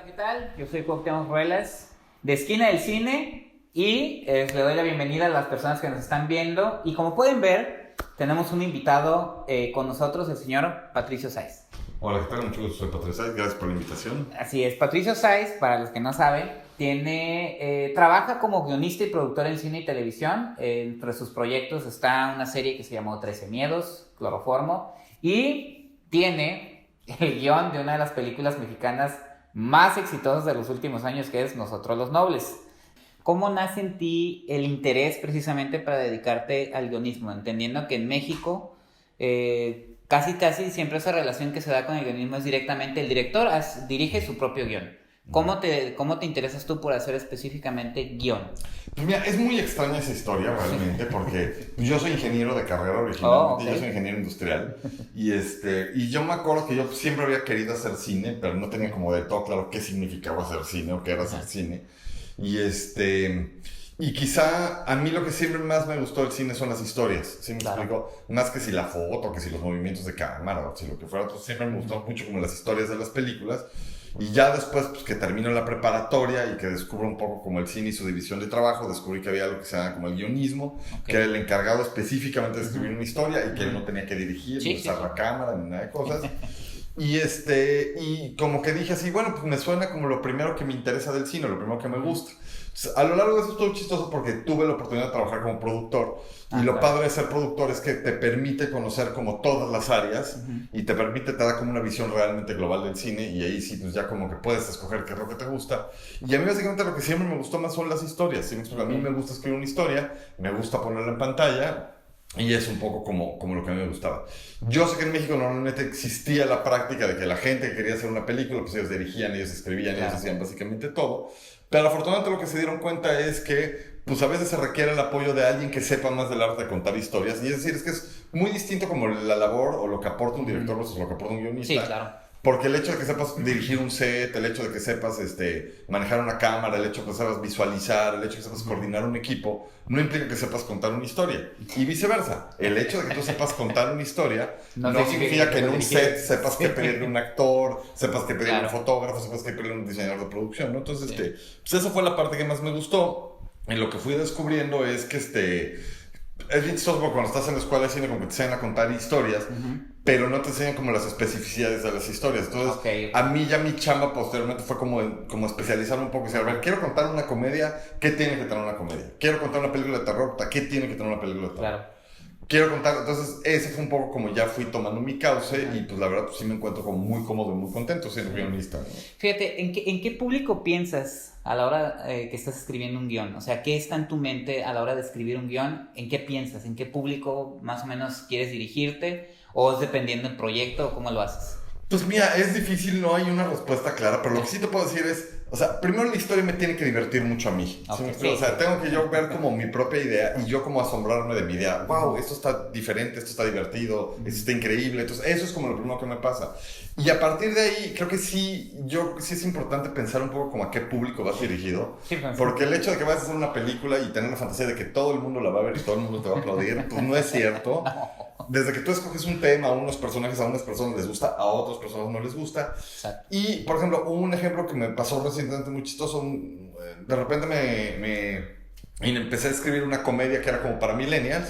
¿qué tal? Yo soy Cuauhtémoc Ruelas, de Esquina del Cine, y le doy la bienvenida a las personas que nos están viendo. Y como pueden ver, tenemos un invitado con nosotros, el señor Patricio Sáez. Hola, ¿qué tal? Mucho gusto, soy Patricio Sáez, gracias por la invitación. Así es, Patricio Sáez, para los que no saben, trabaja como guionista y productor en cine y televisión. Entre sus proyectos está una serie que se llamó 13 Miedos, Cloroformo, y tiene el guión de una de las películas mexicanas más exitosas de los últimos años, que es Nosotros los Nobles. ¿Cómo nace en ti el interés precisamente para dedicarte al guionismo? Entendiendo que en México casi siempre esa relación que se da con el guionismo es directamente el director dirige su propio guión. ¿Cómo te interesas tú por hacer específicamente guión? Pues mira, es muy extraña esa historia realmente, porque yo soy ingeniero de carrera originalmente, Yo soy ingeniero industrial, y yo me acuerdo que yo siempre había querido hacer cine, pero no tenía como de todo claro qué significaba hacer cine o qué era hacer cine, y quizá a mí lo que siempre más me gustó del cine son las historias, ¿sí me explico? Más que si la foto, que si los movimientos de cámara, o si lo que fuera, pues siempre me gustó mucho como las historias de las películas. Y ya después, pues que termino la preparatoria y que descubro un poco como el cine y su división de trabajo, descubrí que había algo que se llama como el guionismo, que era el encargado específicamente de escribir una historia y que él no tenía que dirigir, ni usar la cámara, ni nada de cosas. Y como que dije así, bueno, pues me suena como lo primero que me interesa del cine, lo primero que me gusta. Entonces, a lo largo de eso estuvo chistoso porque tuve la oportunidad de trabajar como productor. Y lo padre de ser productor es que te permite conocer como todas las áreas y te da como una visión realmente global del cine, y ahí sí, pues ya como que puedes escoger qué es lo que te gusta. Y a mí básicamente lo que siempre me gustó más son las historias, ¿sí? A mí me gusta escribir una historia, me gusta ponerla en pantalla, y es un poco como lo que a mí me gustaba. Yo sé que en México normalmente existía la práctica de que la gente que quería hacer una película, pues ellos dirigían, ellos escribían, ellos hacían básicamente todo. Pero afortunadamente lo que se dieron cuenta es que pues a veces se requiere el apoyo de alguien que sepa más del arte de contar historias. Y es decir, es que es muy distinto como la labor o lo que aporta un director versus lo que aporta un guionista. Sí, claro. Porque el hecho de que sepas dirigir un set, el hecho de que sepas manejar una cámara, el hecho de que sepas visualizar, el hecho de que sepas coordinar un equipo, no implica que sepas contar una historia. Y viceversa, el hecho de que tú sepas contar una historia no significa que en un set sepas qué pedirle a un actor, sepas qué pedirle a un fotógrafo, sepas qué pedirle a un diseñador de producción, ¿no? Entonces, pues esa fue la parte que más me gustó. Y lo que fui descubriendo es que es bien chistoso porque cuando estás en la escuela de cine como que te enseñan a contar historias, pero no te enseñan como las especificidades de las historias. Entonces, a mí ya mi chamba posteriormente fue como especializarme un poco y decir, a ver, quiero contar una comedia, ¿qué tiene que tener una comedia? Quiero contar una película de terror, ¿qué tiene que tener una película de terror? Claro. Quiero contar, entonces ese fue un poco como ya fui tomando mi cauce, y pues la verdad pues sí me encuentro como muy cómodo y muy contento siendo guionista, ¿no? Fíjate, ¿en qué público piensas a la hora que estás escribiendo un guión? O sea, ¿qué está en tu mente a la hora de escribir un guión? ¿En qué piensas? ¿En qué público más o menos quieres dirigirte? ¿O es dependiendo del proyecto o cómo lo haces? Pues mira, es difícil, no hay una respuesta clara, pero lo que sí te puedo decir es, o sea, primero la historia me tiene que divertir mucho a mí. ¿Sí? O sea, tengo que yo ver como mi propia idea y yo como asombrarme de mi idea. Wow, esto está diferente, esto está divertido, esto está increíble. Entonces, eso es como lo primero que me pasa. Y a partir de ahí, creo que sí es importante pensar un poco como a qué público vas dirigido. Porque el hecho de que vas a hacer una película y tener la fantasía de que todo el mundo la va a ver y todo el mundo te va a aplaudir, pues no es cierto. Desde que tú escoges un tema, a unos personajes, a unas personas les gusta, a otras personas no les gusta. Exacto. Y, por ejemplo, un ejemplo que me pasó recientemente muy chistoso, de repente y empecé a escribir una comedia que era como para millennials,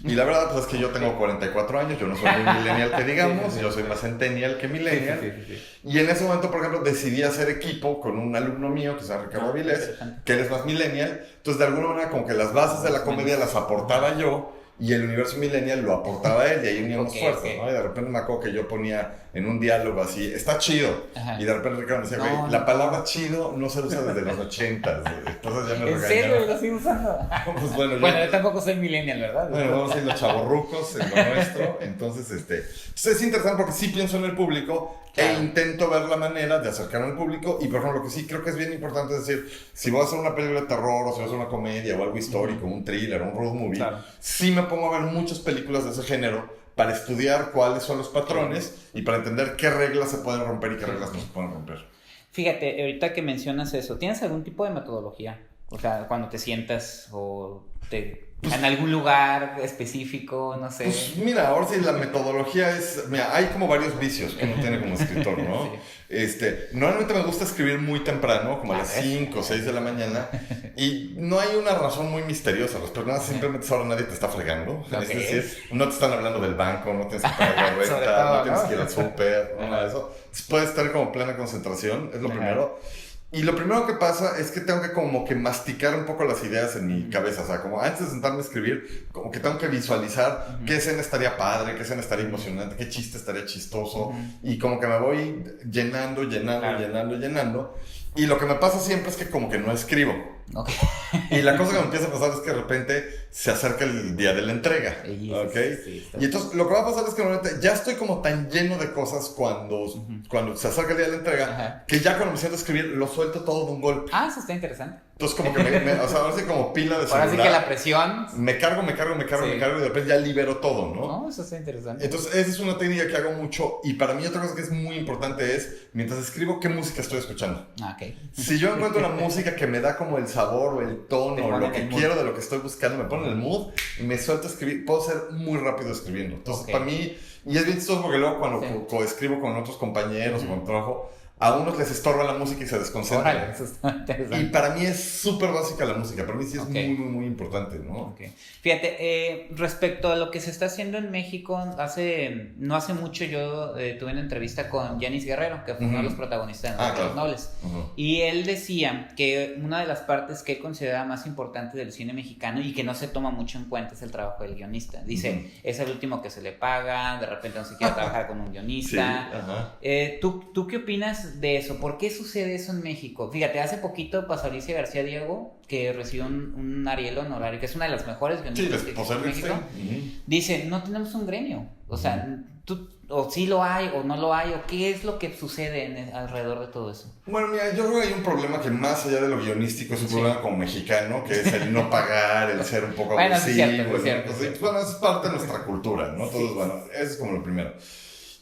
y la verdad pues es que yo tengo 44 años, yo no soy muy millennial que digamos, yo soy más centennial que millennial, y en ese momento, por ejemplo, decidí hacer equipo con un alumno mío que se llama Ricardo Avilés, que él es más millennial. Entonces de alguna manera como que las bases de la comedia las aportaba yo, y el universo millennial lo aportaba él, y ahí uníamos fuerzas, ¿no? Y de repente me acuerdo que yo ponía en un diálogo así, está chido. Y de repente Ricardo me decía, güey, la palabra chido no se usa desde los 80s. Entonces ya me regañaba. ¿En serio lo sigo usando? Pues bueno, yo tampoco soy millennial, ¿verdad? Bueno, vamos a ir los chavorrucos en lo nuestro. Entonces, es interesante porque sí pienso en el público, e intento ver la manera de acercarme al público. Y por ejemplo, lo que sí creo que es bien importante es decir, si voy a hacer una película de terror, o si voy a hacer una comedia o algo histórico, un thriller, un road movie, sí me pongo a ver muchas películas de ese género para estudiar cuáles son los patrones y para entender qué reglas se pueden romper y qué reglas no se pueden romper. Fíjate, ahorita que mencionas eso, ¿tienes algún tipo de metodología? O sea, cuando te sientas o en algún lugar específico, no sé. Pues mira, ahora sí la metodología es... Mira, hay como varios vicios que uno tiene como escritor, ¿no? Sí. Normalmente me gusta escribir muy temprano, como a las 5 o 6 de la mañana, y no hay una razón muy misteriosa. Las personas simplemente ahora nadie te está fregando. Es decir, no te están hablando del banco, no tienes que pagar la renta, no tienes que ir al súper, nada de eso. Puedes estar como plena concentración, es lo primero. Y lo primero que pasa es que tengo que como que masticar un poco las ideas en mi cabeza. O sea, como antes de sentarme a escribir, como que tengo que visualizar qué escena estaría padre, qué escena estaría emocionante, qué chiste estaría chistoso. Y como que me voy llenando. Y lo que me pasa siempre es que como que no escribo. Okay. Y la cosa que me empieza a pasar es que de repente se acerca el día de la entrega. ¿Okay? Sí, y entonces lo que va a pasar es que normalmente ya estoy como tan lleno de cosas cuando se acerca el día de la entrega, que ya cuando me siento a escribir lo suelto todo de un golpe. Eso está interesante. Entonces como que o sea, ahora sí como pila de celular. Ahora sí que la presión... Me cargo y de repente ya libero todo, ¿no? No, eso está interesante. Entonces esa es una técnica que hago mucho, y para mí otra cosa que es muy importante es, mientras escribo, ¿qué música estoy escuchando? Okay. Si yo encuentro una música que me da como el sabor o el tono o lo que quiero de lo que estoy buscando, me pone en el mood y me suelto a escribir, puedo ser muy rápido escribiendo. Entonces para mí, y es bien chistoso porque luego cuando coescribo con otros compañeros o con trabajo, a unos les estorba la música y se desconcentran. Eso está interesante. Y para mí es súper básica la música. Para mí sí es muy importante, ¿no? Fíjate, respecto a lo que se está haciendo en México, no hace mucho yo tuve una entrevista con Yanis Guerrero, que fue uno de los protagonistas de Los Nobles. Y él decía que una de las partes que él consideraba más importantes del cine mexicano y que no se toma mucho en cuenta es el trabajo del guionista. Dice, es el último que se le paga, de repente no se quiere trabajar con un guionista. ¿Tú qué opinas de eso? ¿Por qué sucede eso en México? Fíjate, hace poquito pasó Alicia García Diego, que recibió un Ariel honorario, que es una de las mejores guionistas en México. Dice, no tenemos un gremio. O sea, o sí lo hay, o no lo hay, o qué es lo que sucede alrededor de todo eso. Bueno, mira, yo creo que hay un problema que más allá de lo guionístico es un problema como mexicano, que es el no pagar, el ser un poco abusivo. Es cierto. Bueno, eso es parte de nuestra cultura, ¿no? Entonces, bueno, eso es como lo primero.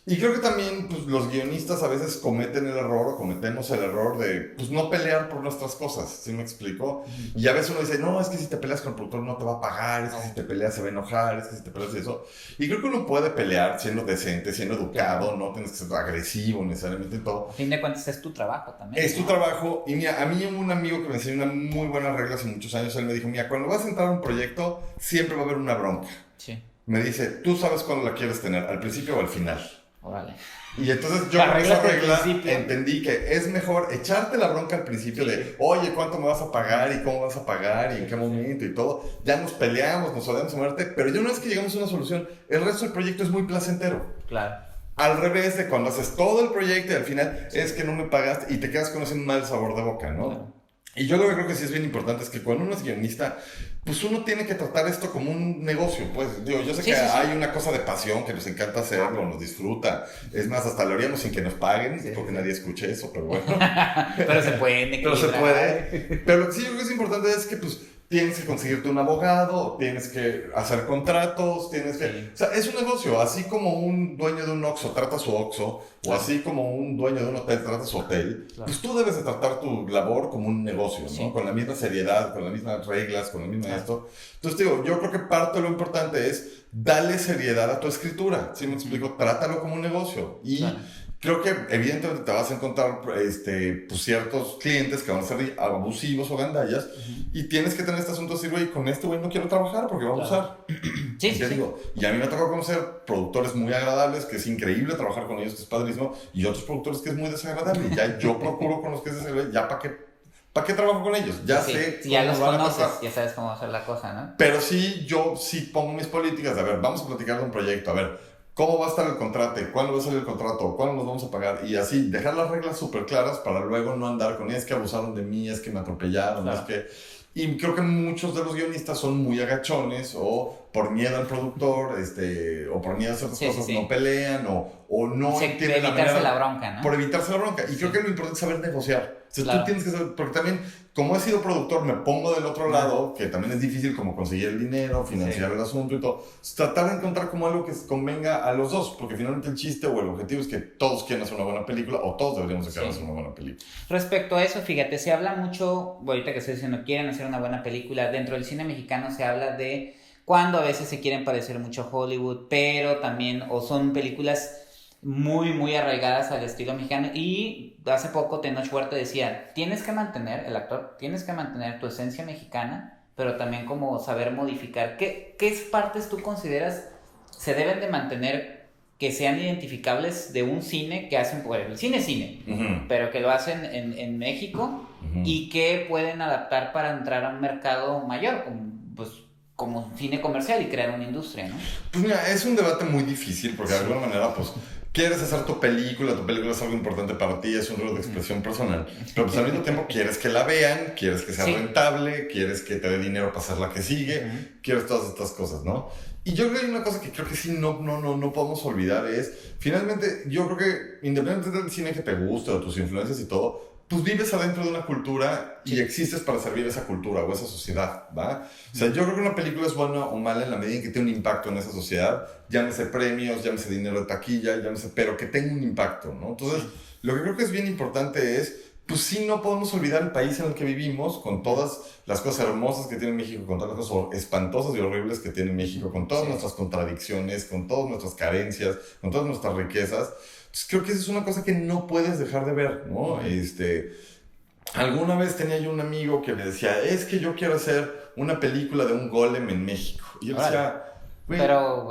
Y creo que también pues, los guionistas a veces cometen el error o cometemos el error de pues, no pelear por nuestras cosas, ¿sí me explico? Y a veces uno dice, no, es que si te peleas con el productor no te va a pagar, es que si te peleas se va a enojar, es que si te peleas y eso. Y creo que uno puede pelear siendo decente, siendo educado, no tienes que ser agresivo necesariamente en todo. A fin de cuentas es tu trabajo también. Es tu trabajo. Y mira, a mí un amigo que me enseñó una muy buena regla hace muchos años, él me dijo, mira, cuando vas a entrar a un proyecto siempre va a haber una bronca. Sí. Me dice, tú sabes cuándo la quieres tener, al principio o al final. Órale. Y entonces yo con esa regla entendí que es mejor echarte la bronca al principio de, oye, ¿cuánto me vas a pagar? ¿Y cómo vas a pagar? ¿Y en qué momento? Y todo. Ya nos peleamos, nos odiamos a muerte, pero ya una vez que llegamos a una solución, el resto del proyecto es muy placentero. Claro. Al revés de cuando haces todo el proyecto y al final es que no me pagaste y te quedas con ese mal sabor de boca, ¿no? Claro. Y yo lo que creo que sí es bien importante es que cuando uno es guionista, pues uno tiene que tratar esto como un negocio, pues. Digo, yo sé que hay una cosa de pasión que nos encanta hacerlo, nos disfruta. Es más, hasta lo haríamos sin que nos paguen, porque nadie escuche eso, pero bueno. Pero se puede. Pero se puede. Pero lo que sí yo creo que es importante es que, pues, tienes que conseguirte un abogado, tienes que hacer contratos, tienes que... Sí. O sea, es un negocio. Así como un dueño de un Oxxo trata su Oxxo, o así como un dueño de un hotel trata su hotel, pues tú debes de tratar tu labor como un negocio, ¿no? Sí. Con la misma seriedad, con las mismas reglas, con la misma esto. Entonces, digo, yo creo que parte de lo importante es darle seriedad a tu escritura. ¿Sí me explico? Trátalo como un negocio. Y... creo que evidentemente te vas a encontrar pues, ciertos clientes que van a ser abusivos o gandallas y tienes que tener este asunto de decir, güey, con este güey no quiero trabajar porque va a abusar. Sí. Digo, y a mí me ha tocado conocer productores muy agradables, que es increíble trabajar con ellos, que es padrísimo, y otros productores que es muy desagradable. Y ya yo procuro con los que es desagradable, ya ¿para qué trabajo con ellos? Ya sé ya los conoces, ya sabes cómo hacer la cosa, ¿no? Pero sí, yo sí pongo mis políticas de, a ver, vamos a platicar de un proyecto, a ver, ¿cómo va a estar el contrato? ¿Cuándo va a salir el contrato? ¿Cuándo nos vamos a pagar? Y así, dejar las reglas súper claras para luego no andar con es que abusaron de mí, es que me atropellaron, es que... Y creo que muchos de los guionistas son muy agachones o por miedo al productor, o por miedo a ciertas cosas no pelean, o no entienden la manera... la bronca, ¿no? Por evitarse la bronca. Y creo que lo importante es saber negociar. O sea, tú tienes que saber, porque también, como he sido productor, me pongo del otro lado, que también es difícil como conseguir el dinero, financiar el asunto y todo. Tratar de encontrar como algo que convenga a los dos, porque finalmente el chiste o el objetivo es que todos quieren hacer una buena película, o todos deberíamos de querer hacer una buena película. Respecto a eso, fíjate, se habla mucho, ahorita que estoy diciendo, quieren hacer una buena película, dentro del cine mexicano se habla de cuando a veces se quieren parecer mucho a Hollywood, pero también, o son películas muy, muy arraigadas al estilo mexicano. Y hace poco Tenoch Huerta decía, tienes que mantener tu esencia mexicana, pero también como saber modificar. ¿Qué partes tú consideras se deben de mantener que sean identificables de un cine que hacen, bueno, el cine, uh-huh, pero que lo hacen en México, uh-huh, y que pueden adaptar para entrar a un mercado mayor, como cine comercial y crear una industria, ¿no? Pues mira, es un debate muy difícil porque de alguna manera, pues, quieres hacer tu película es algo importante para ti, es un rol de expresión personal, pero pues al mismo tiempo quieres que la vean, quieres que sea rentable, quieres que te dé dinero para hacer la que sigue, uh-huh, quieres todas estas cosas, ¿no? Y yo creo que hay una cosa que creo que sí no podemos olvidar es, finalmente, yo creo que independientemente del cine que te guste, o tus influencias y todo, pues vives adentro de una cultura y existes para servir esa cultura o esa sociedad, ¿va? O sea, yo creo que una película es buena o mala en la medida en que tiene un impacto en esa sociedad, llámese premios, llámese dinero de taquilla, pero que tenga un impacto, ¿no? Entonces, lo que creo que es bien importante es, pues sí, no podemos olvidar el país en el que vivimos, con todas las cosas hermosas que tiene México, con todas las cosas espantosas y horribles que tiene México, con todas nuestras contradicciones, con todas nuestras carencias, con todas nuestras riquezas. Entonces, creo que esa es una cosa que no puedes dejar de ver, ¿no? Alguna vez tenía yo un amigo que me decía, es que yo quiero hacer una película de un golem en México. Y yo decía,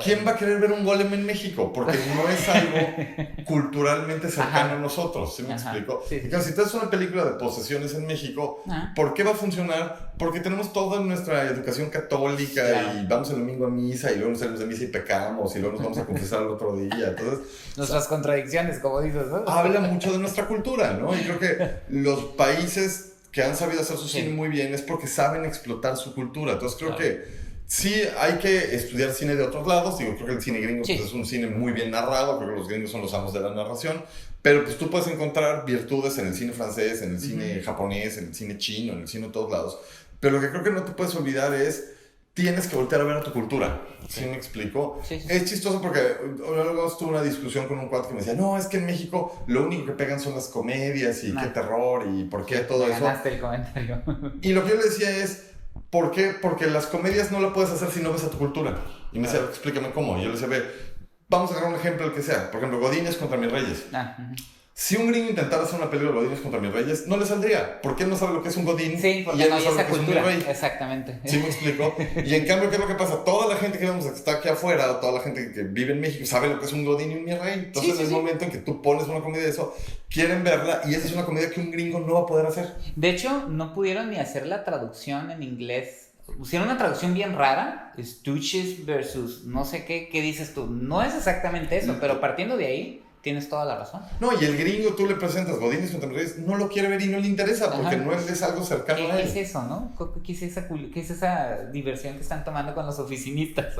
¿quién va a querer ver un golem en México? Porque no es algo culturalmente cercano a nosotros, ¿sí me explico? Sí. Y claro, si te haces una película de posesiones en México, ¿por qué va a funcionar? Porque tenemos toda nuestra educación católica, y vamos el domingo a misa, y luego nos salimos de misa y pecamos, y luego nos vamos a confesar el otro día. Entonces, nuestras contradicciones, como dices, ¿no? Habla mucho de nuestra cultura, ¿no? Y creo que los países que han sabido hacer su cine muy bien es porque saben explotar su cultura. Entonces creo que sí, hay que estudiar cine de otros lados. Digo, creo que el cine gringo pues, es un cine muy bien narrado. Creo que los gringos son los amos de la narración. Pero pues tú puedes encontrar virtudes en el cine francés, en el cine japonés, en el cine chino, en el cine de todos lados. Pero lo que creo que no te puedes olvidar es, tienes que voltear a ver a tu cultura. ¿Sí me explico? Sí. Es chistoso porque luego tuve una discusión con un cuate que me decía, no, es que en México lo único que pegan son las comedias y qué terror y por qué todo eso. Ganaste el comentario. Y lo que yo le decía es, ¿por qué? Porque las comedias no las puedes hacer si no ves a tu cultura. Y me decía, explícame cómo. Y yo le decía, vamos a agarrar un ejemplo, el que sea. Por ejemplo, Godínez contra Mis Reyes. Si un gringo intentara hacer una película de Godínez contra Mis Reyes, no le saldría. Porque él no sabe lo que es un Godín. Sí, porque y no él hay sabe esa lo que cultura. Es un rey. Exactamente. ¿Sí me explico? Y en cambio, ¿qué es lo que pasa? Toda la gente que vemos que está aquí afuera, toda la gente que vive en México, sabe lo que es un Godín y un Mi Rey. Entonces, en el momento en que tú pones una comedia de eso, quieren verla, y esa es una comedia que un gringo no va a poder hacer. De hecho, no pudieron ni hacer la traducción en inglés. Pusieron una traducción bien rara, Stooges versus no sé qué dices tú. No es exactamente eso, pero partiendo de ahí, tienes toda la razón. No, y el gringo tú le presentas Godínez contra Mis Reyes, no lo quiere ver y no le interesa, porque no es algo cercano a él. ¿Qué es eso, no? ¿Qué es esa diversión que están tomando con los oficinistas?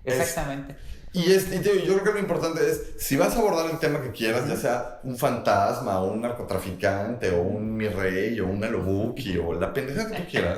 Exactamente. Y yo creo que lo importante es, si vas a abordar el tema que quieras, ya sea un fantasma, o un narcotraficante, o un Mi Rey, o un Alobuki, o la pendeja que tú quieras,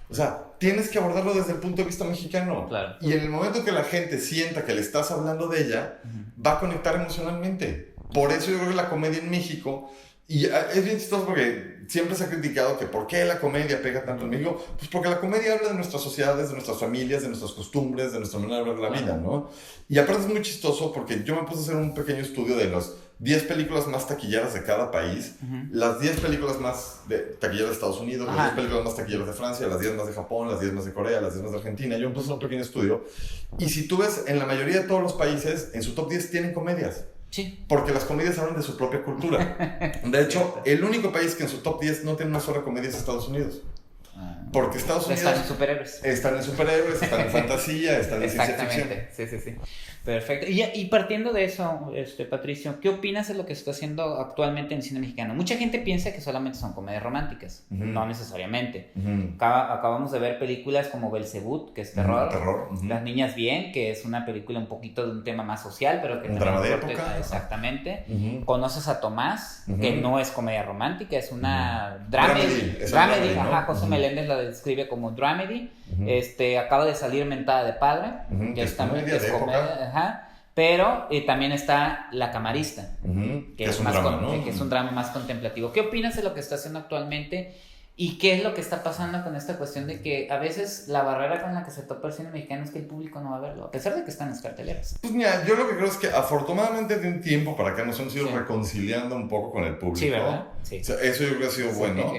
o sea, tienes que abordarlo desde el punto de vista mexicano. Claro. Y en el momento que la gente sienta que le estás hablando de ella, va a conectar emocionalmente. Por eso yo creo que la comedia en México, y es bien chistoso porque siempre se ha criticado que ¿por qué la comedia pega tanto en México? Pues porque la comedia habla de nuestras sociedades, de nuestras familias, de nuestras costumbres, de nuestra manera de ver la vida, ¿no? Y aparte es muy chistoso porque yo me puse a hacer un pequeño estudio de los 10 películas más taquilleras de cada país, las 10 películas más taquilleras de Estados Unidos, las 10 películas más taquilleras de Francia, las 10 más de Japón, las 10 más de Corea, las 10 más de Argentina. Yo me puse a hacer un pequeño estudio. Y si tú ves, en la mayoría de todos los países, en su top 10 tienen comedias. Sí. Porque las comedias hablan de su propia cultura. De hecho, el único país que en su top 10 no tiene una sola comedia es Estados Unidos. Porque Estados Unidos... Están en superhéroes. Están en superhéroes, están en fantasía, están en ciencia ficción. Sí. Perfecto. Y partiendo de eso, Patricio, ¿qué opinas de lo que se está haciendo actualmente en el cine mexicano? Mucha gente piensa que solamente son comedias románticas. No necesariamente. Acabamos de ver películas como Belzebú, que es terror. Las Niñas Bien, que es una película un poquito de un tema más social, pero que un también... drama de época. Exactamente. Conoces a Tomás, que no es comedia romántica, es una dramedy. Dramedy, ¿no? José Meléndez la describe como dramedy. Acaba de salir Mentada de Padre, que es comedia de época. Pero también está La Camarista, que es un drama, ¿no? Que es un drama más contemplativo. ¿Qué opinas de lo que está haciendo actualmente? ¿Y qué es lo que está pasando con esta cuestión de que a veces la barrera con la que se topa el cine mexicano es que el público no va a verlo, a pesar de que están en las carteleras? Pues mira, yo lo que creo es que afortunadamente de un tiempo para acá nos hemos ido reconciliando un poco con el público. Sí, ¿verdad? Sí. O sea, eso yo creo que ha sido bueno.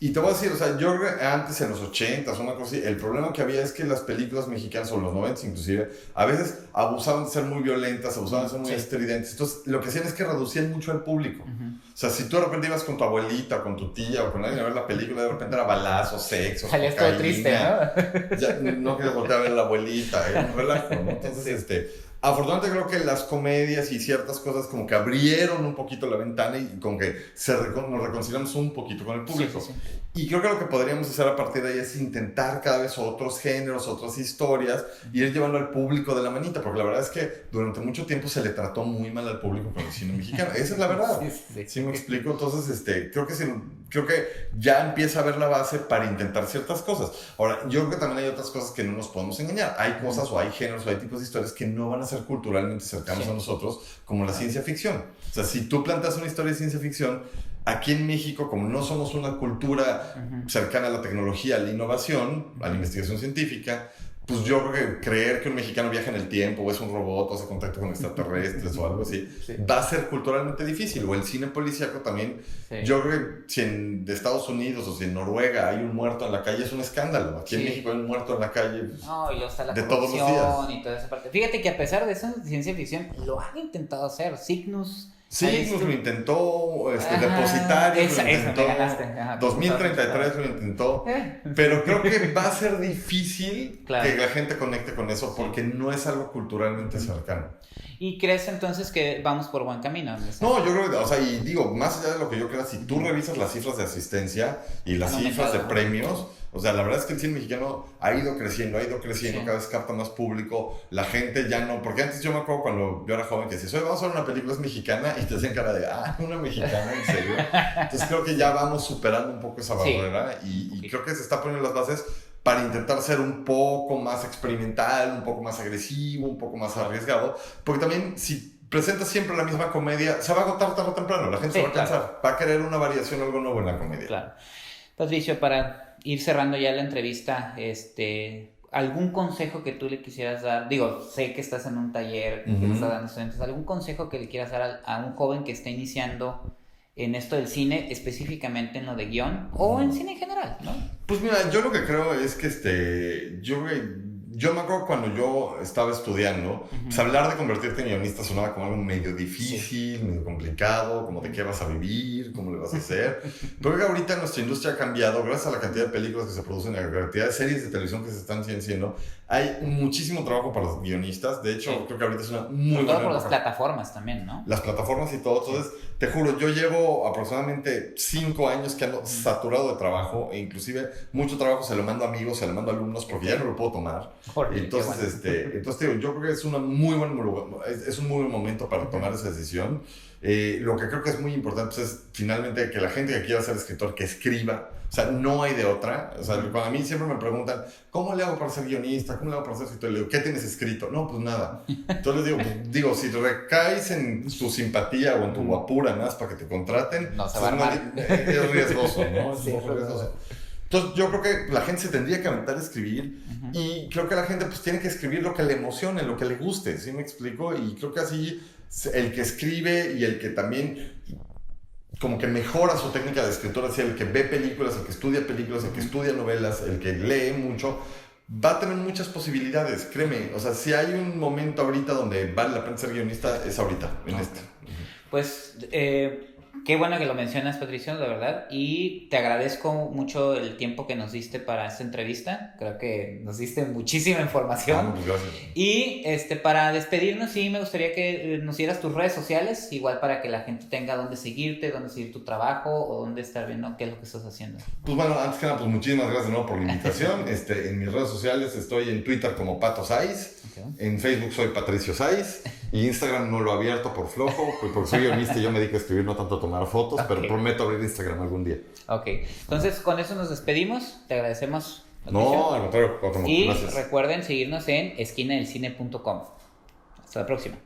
Y te voy a decir, o sea, yo antes en los 80s, una cosa así, el problema que había es que las películas mexicanas, o los 90s inclusive, a veces abusaban de ser muy violentas, abusaban de ser muy estridentes. Entonces, lo que hacían es que reducían mucho al público. O sea, si tú de repente ibas con tu abuelita, con tu tía, o con alguien a ver la película, de repente era balazos, sexo, salías todo triste, ¿no? Ya no querías voltear a ver a la abuelita, era un relajo, ¿no? Entonces, afortunadamente creo que las comedias y ciertas cosas como que abrieron un poquito la ventana y como que nos reconciliamos un poquito con el público. Sí. Y creo que lo que podríamos hacer a partir de ahí es intentar cada vez otros géneros, otras historias, y ir llevando al público de la manita, porque la verdad es que durante mucho tiempo se le trató muy mal al público con el cine mexicano. Esa es la verdad. Sí me explico. Entonces, creo que ya empieza a haber la base para intentar ciertas cosas. Ahora, yo creo que también hay otras cosas que no nos podemos engañar. Hay cosas o hay géneros o hay tipos de historias que no van a ser culturalmente cercanos a nosotros, como la ciencia ficción. O sea, si tú planteas una historia de ciencia ficción, aquí en México, como no somos una cultura cercana a la tecnología, a la innovación, a la investigación científica, pues yo creo que creer que un mexicano viaja en el tiempo o es un robot o hace contacto con extraterrestres o algo así, va a ser culturalmente difícil. O el cine policíaco también. Yo creo que si de Estados Unidos o si en Noruega hay un muerto en la calle, es un escándalo. Aquí en México hay un muerto en la calle, pues, no, y luego está la de todos los días. Y toda esa parte. Fíjate que a pesar de eso, ciencia ficción lo han intentado hacer. Cygnus lo intentó, Depositario lo intentó, 2033 lo intentó, pero creo que va a ser difícil que la gente conecte con eso porque no es algo culturalmente cercano. ¿Y crees entonces que vamos por buen camino? No, yo creo que, o sea, y digo, más allá de lo que yo crea, si tú revisas las cifras de asistencia y las cifras de premios, o sea, la verdad es que el cine mexicano ha ido creciendo, cada vez capta más público, la gente ya no, porque antes yo me acuerdo cuando yo era joven que decías, oye, vamos a ver una película, es mexicana, y te hacían cara de, una mexicana, ¿en serio? Entonces creo que ya vamos superando un poco esa barrera y creo que se está poniendo las bases para intentar ser un poco más experimental, un poco más agresivo, un poco más arriesgado, porque también si presentas siempre la misma comedia, se va a agotar tarde o temprano, la gente se va a cansar, va a querer una variación, algo nuevo en la comedia. Claro. Patricio, para ir cerrando ya la entrevista, ¿algún consejo que tú le quisieras dar? Digo, sé que estás en un taller, que le estás dando estudiantes, ¿algún consejo que le quieras dar a un joven que está iniciando en esto del cine, específicamente en lo de guión, o en cine en general, ¿no? Pues mira, yo lo que creo es que yo me acuerdo cuando yo estaba estudiando, pues hablar de convertirte en guionista sonaba como algo medio difícil, medio complicado, como de qué vas a vivir, cómo le vas a hacer. Pero creo que ahorita nuestra industria ha cambiado, gracias a la cantidad de películas que se producen, a la cantidad de series de televisión que se están haciendo. Hay muchísimo trabajo para los guionistas. De hecho, creo que ahorita es una muy buena todo por las plataformas también, ¿no? Las plataformas y todo. Entonces, te juro, yo llevo aproximadamente 5 años que ando saturado de trabajo, e inclusive mucho trabajo se lo mando a amigos, se lo mando a alumnos, porque ya no lo puedo tomar. Entonces, digo, yo creo que es un muy buen momento para tomar esa decisión. Lo que creo que es muy importante pues, es finalmente que la gente que quiera ser escritor, que escriba. O sea, no hay de otra. O sea, cuando a mí siempre me preguntan, ¿cómo le hago para ser guionista? ¿Cómo le hago para ser escritor? Le digo, ¿qué tienes escrito? No, pues nada. Entonces les digo, si recaes en tu simpatía o en tu guapura, nada más para que te contraten, no se va a armar. Es riesgoso, ¿no? Sí, es riesgoso. Entonces yo creo que la gente se tendría que aventar a escribir y creo que la gente pues tiene que escribir lo que le emocione, lo que le guste, ¿sí me explico? Y creo que así el que escribe y el que también como que mejora su técnica de escritor, así el que ve películas, el que estudia películas, el que estudia novelas, el que lee mucho, va a tener muchas posibilidades, créeme. O sea, si hay un momento ahorita donde vale la pena ser guionista, es ahorita, en este. Pues Qué bueno que lo mencionas, Patricio, de verdad. Y te agradezco mucho el tiempo que nos diste para esta entrevista. Creo que nos diste muchísima información. Pues gracias. Y para despedirnos, sí, me gustaría que nos dieras tus redes sociales, igual para que la gente tenga dónde seguirte, dónde seguir tu trabajo o dónde estar viendo qué es lo que estás haciendo. Pues bueno, antes que nada, pues muchísimas gracias de nuevo por la invitación. En mis redes sociales estoy en Twitter como Pato Saiz, en Facebook soy Patricio Saiz, y Instagram no lo he abierto por flojo, porque soy guionista y yo me dedico a escribir, no tanto a tomar fotos, pero prometo abrir Instagram algún día. Ok, entonces con eso nos despedimos, te agradecemos. No, al contrario, y gracias. recuerden seguirnos en esquinadelcine.com. Hasta la próxima.